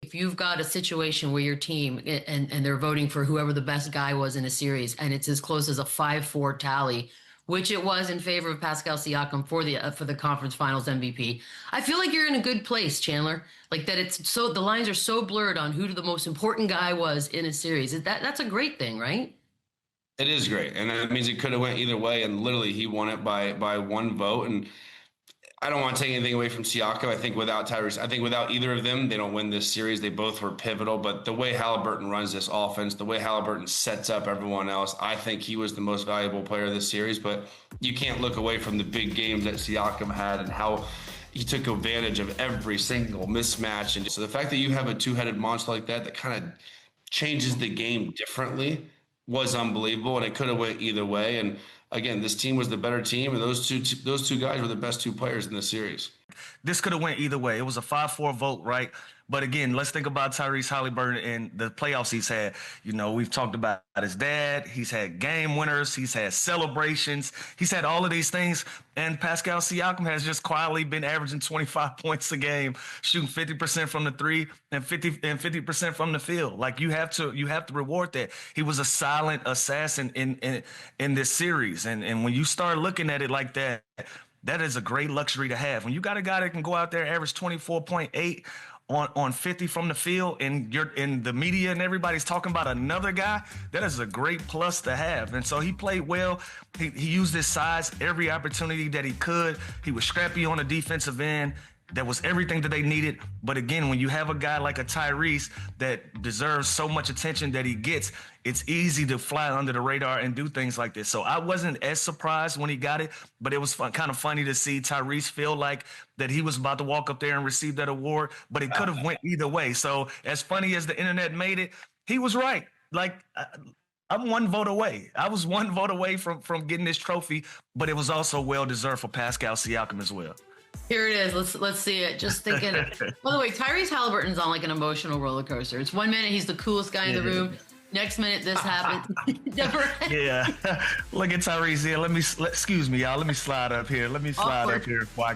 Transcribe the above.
if you've got a situation where your team and they're voting for whoever the best guy was in a series, and it's as close as a 5-4 tally, which it was in favor of Pascal Siakam for the conference finals MVP. I feel like you're in a good place, Chandler. Like that it's so the lines are so blurred on who the most important guy was in a series. That's a great thing, right? It is great, and that means it could have went either way. And literally, he won it by one vote. And I don't want to take anything away from Siakam. I think without Tyrese, I think without either of them, they don't win this series. They both were pivotal. But the way Haliburton runs this offense, the way Haliburton sets up everyone else, I think he was the most valuable player of this series. But you can't look away from the big games that Siakam had and how he took advantage of every single mismatch. And so the fact that you have a two-headed monster like that kind of changes the game differently was unbelievable, and it could have went either way. And again, this team was the better team, and those two guys were the best two players in the series. This could have went either way. It was a 5-4 vote, right? But again, let's think about Tyrese Haliburton and the playoffs he's had. You know, we've talked about his dad. He's had game winners. He's had celebrations. He's had all of these things. And Pascal Siakam has just quietly been averaging 25 points a game, shooting 50% from the three and 50% from the field. Like you have to reward that. He was a silent assassin in this series. And when you start looking at it like that, that is a great luxury to have. When you got a guy that can go out there, average 24.8 on 50 from the field, and you're in the media and everybody's talking about another guy, that is a great plus to have. And so he played well. He used his size every opportunity that he could. He was scrappy on the defensive end. That was everything that they needed. But again, when you have a guy like a Tyrese that deserves so much attention that he gets, it's easy to fly under the radar and do things like this. So I wasn't as surprised when he got it, but it was kind of funny to see Tyrese feel like that he was about to walk up there and receive that award, but it could have went either way. So as funny as the internet made it, he was right. Like, I'm one vote away. I was one vote away from getting this trophy, but it was also well-deserved for Pascal Siakam as well. Here it is. Let's see it. Just thinking. By the way, Tyrese Haliburton's on like an emotional roller coaster. It's 1 minute he's the coolest guy in the room. Next minute this happens. Yeah. Look at Tyrese here. Excuse me, y'all. Let me slide up here. Let me slide up here before